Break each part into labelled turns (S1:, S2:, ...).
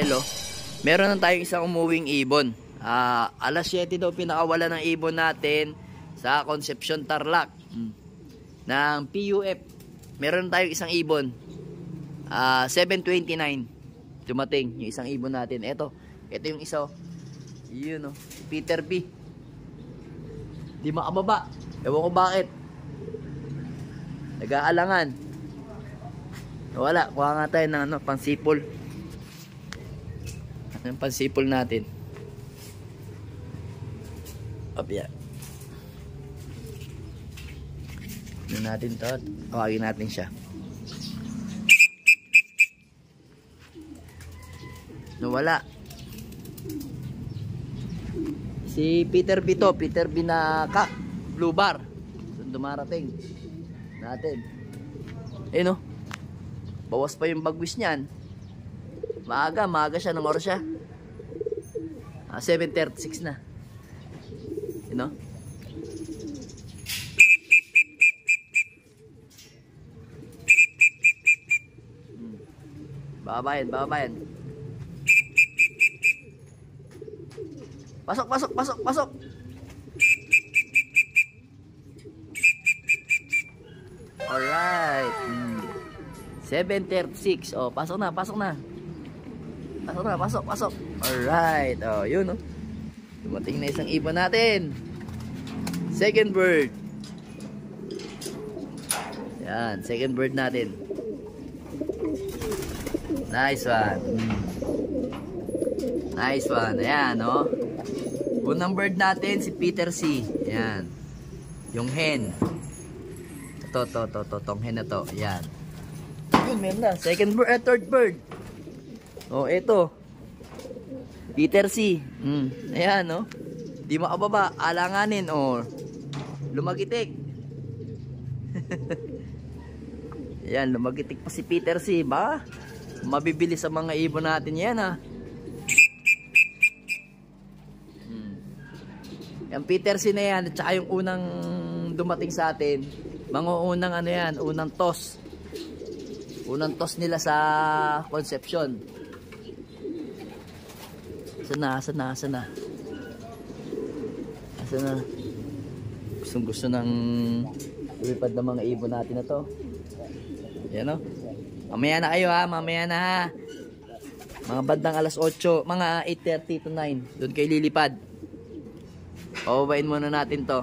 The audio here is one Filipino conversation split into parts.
S1: abel, oh. Meron na tayong isang umuwing ibon. Alas 7 daw pinakawala ng ibon natin sa Concepcion Tarlac ng PUF. Meron na tayong isang ibon. 7:29 dumating yung isang ibon natin. Ito yung isa, oh. Yun, oh. Peter B. Di makababa. Ewan ko bakit. Nag-aalangan. Wala. Kuha nga tayo ng pansipol. Ang pansipol natin. Opya. Ano natin to? Tawagin natin siya. Nawala. Si Peter B to. Peter B na blue bar. So, dumarating natin. No? Bawas pa yung bagwis niyan. Maaga siya ng oras siya. 7:36 na. No? Babayan. Pasok. Alright. 7:36. Oh, pasok na. Pasok. Alright. Oh, yun, oh. Dumating na isang ibon natin. Second bird. Yan, second bird natin. Nice one. Nice one. Ayan, oh. Unang bird natin si Peter C. Ayan. Yung hen. Ito, tong hen na to. Ayan. Yun, meron na. Second bird, third bird. Oh, ito. Peter C. Ayan, no? Di makababa. Alanganin, oh. Lumagitik. Ayan, lumagitik pa si Peter C. Ba? Mabibili sa mga ibon natin yan, ha? Yung Peter C na yan, at saka yung unang dumating sa atin, mga unang unang toss. Unang toss nila sa Concepcion. Asa na? Gusto ng lumipad ng mga ibon natin na to. Yan, o. Mamaya na kayo, ha. Mamaya na, ha. Mga bandang alas 8, mga 8:30 to 9. Doon kayo lilipad. Pababain muna natin to.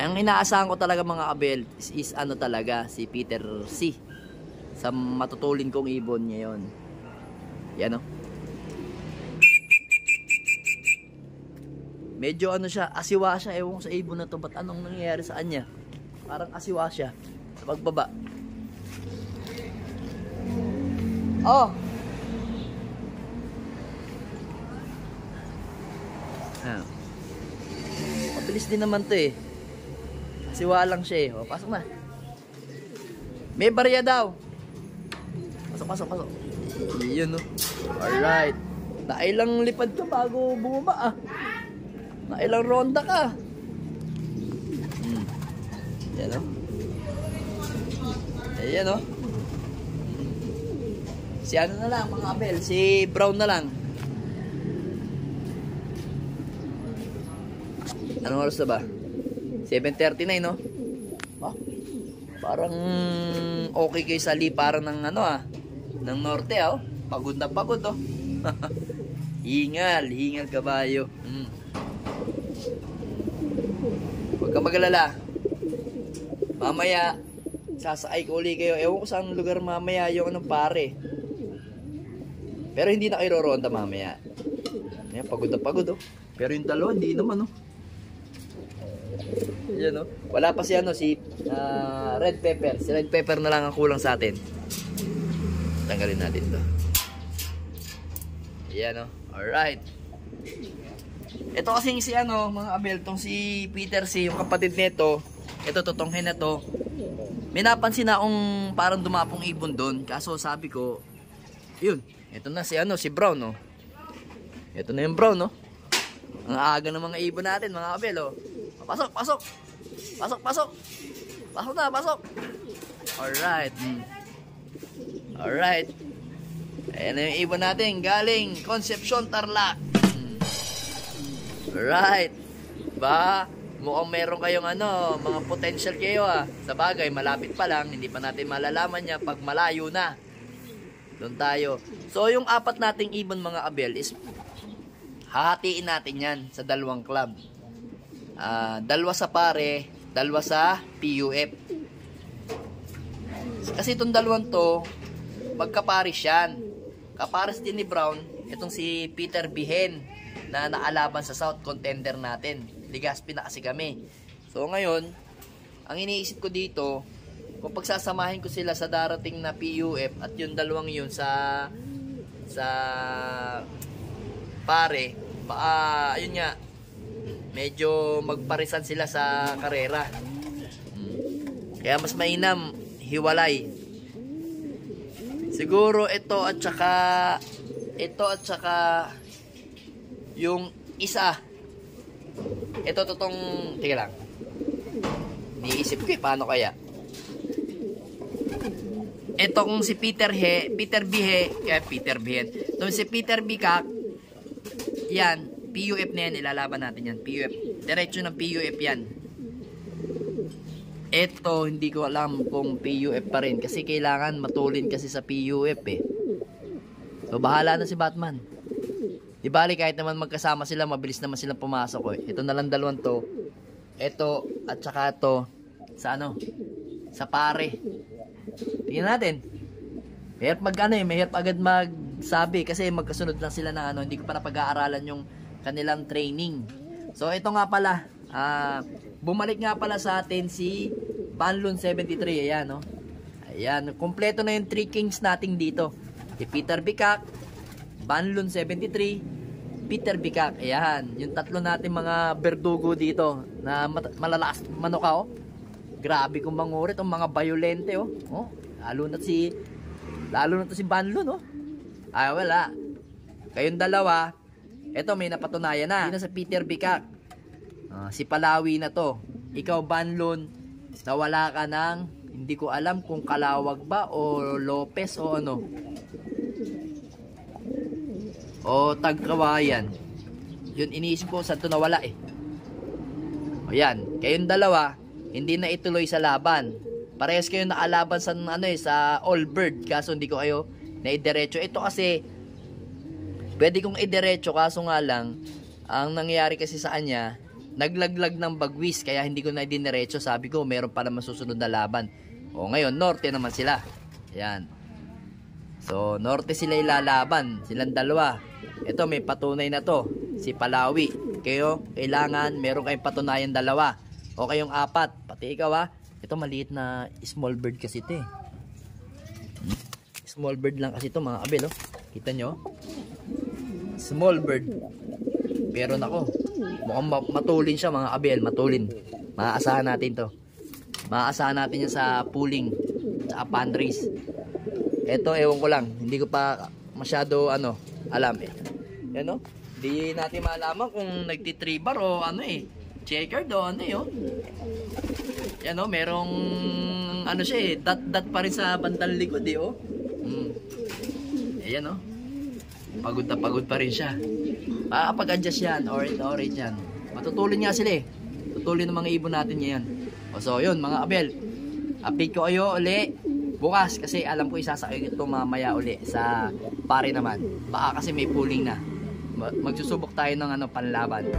S1: Ang inaasahan ko talaga, mga kabel, is talaga, si Peter C. Sa matutulin kong ibon ngayon. Yan, o. Medyo siya, asiwa siya. Ewan ko sa ibon na to. Ba't anong nangyayari sa kanya? Parang asiwa siya. Sa pagbaba. Oh! Mabilis din naman to, eh. Asiwa lang siya, eh. O, pasok na. May barya daw. Pasok. Yun, no. Alright. Nakailang lipad ka bago bumaba, ah. Nakailang ronda ka. Yan, o. Ayan, o. Si ano na lang, mga kabel. Si Brown na lang. Anong oras na ba? 7:39, no? Oh, parang okay kayo sa liparan ng ng norte, oh. Pagod na pagod, oh. Hingal kabayo. Huwag ka magalala. Mamaya sasakay ko uli kayo. Ewan ko saan lugar mamaya yung pare. Pero hindi na kayo roronda mamaya. Ayan, pagod na pagod, oh. Pero yung dalawa, hindi naman, oh. Ayan, oh. Wala pa si Red Pepper. Si Red Pepper na lang ang kulang sa atin. Tanggalin natin to. Ayan, oh. Alright. Ito kasing si mga abel, tong si Peter C, yung kapatid nito. Ito, totong hen na to. May napansin na akong parang dumapong ibon doon. Kaso sabi ko, yun. Ito na si Brown, oh. Ito na yung Brown, oh. Ang aga ng mga ibon natin, mga kabel, oh. Pasok. Pasok na. Alright. Alright. Ayan na yung ibon natin. Galing Concepcion, Tarlac. Right. Ba, mukhang meron kayong mga potential kayo Sa bagay, malapit pa lang. Hindi pa natin malalaman yan pag malayo na. Doon tayo. So, yung apat nating ibon mga abel is hahatiin natin yan sa dalawang club. Dalawa sa pare, dalawa sa PUF. Kasi itong dalawang to, magkaparis yan. Kaparis din ni Brown, itong si Peter Bihen na naalaban sa South contender natin. Legazpi na kasi kami. So ngayon, ang iniisip ko dito, kung pagsasamahin ko sila sa darating na PUF at yung dalawang yun sa pare, ayun nga, medyo magparisan sila sa karera. Kaya mas mainam hiwalay. Siguro ito at saka yung isa. Ito totong, tika lang. Niisip ko paano kaya. Ito kung si Peter Bihen. Itong si Peter Bikak, yan, PUF na yan, ilalaban natin yan. PUF. Diretso ng PUF yan. Ito, hindi ko alam kung PUF pa rin. Kasi kailangan matulin kasi sa PUF So, bahala na si Batman. Di bali, kahit naman magkasama sila, mabilis naman silang pumasok Ito na lang dalawang to. Ito, at saka to, sa sa pare. Tingnan natin. Mahirap mahirap agad magsabi kasi magkasunod lang sila na hindi ko pa napag-aaralan yung kanilang training. So ito nga pala, bumalik nga pala sa atin si Banlon 73, ayan Ayan, kompleto na yung 3 kings natin dito. Si Peter Bikak, Banlon 73, Peter Bikak. Ayan, yung tatlo natin mga berdugo dito na malalakas manok Grabe kung mangurit, mga violente lalo na to si Banlon wala. Kayong dalawa, eto may napatunayan na. Dito sa Peter Bikak. Si Palawi na to. Ikaw Banlon, nawala ka ng, hindi ko alam kung Kalawag ba o Lopez o o Tagkawayan. Yun iniisip ko saan to nawala Ayan, kayong dalawa, hindi na ituloy sa laban. Parehas kayo nakalaban sa sa All Bird, kaso hindi ko kayo naidiretso. Ito kasi pwede kong idiretso, kaso nga lang ang nangyayari kasi sa kanya, naglaglag ng bagwis, kaya hindi ko na idiniretso. Sabi ko meron pa naman susunod na laban. Ngayon norte naman sila. Ayan. So norte sila ilalaban, silang dalawa. Ito may patunay na to, si Palawi. Kayo kailangan meron kayong patunayan dalawa o kayong apat, pati ikaw Ito maliit na small bird kasi ito Small bird lang kasi ito mga abel Kita nyo? Small bird. Pero nako, mukhang matulin siya mga abel, matulin. Maaasahan natin to. Maaasahan natin yan sa pooling, sa fundraise. Ito ewan ko lang, hindi ko pa masyado alam Yan Hindi natin malaman kung nagti-3 bar o checkered o Yan merong siya dot pa rin sa bandang likod Ayan pagod na pagod pa rin siya. Makakapag-adjust yan, orange yan. Matutulin nga sila Tutulin ng mga ibon natin ngayon. So yun mga abel, update ko kayo uli bukas kasi alam ko isasakay ito mamaya uli sa pare naman. Baka kasi may pooling na. Magsusubok tayo ng panlaban.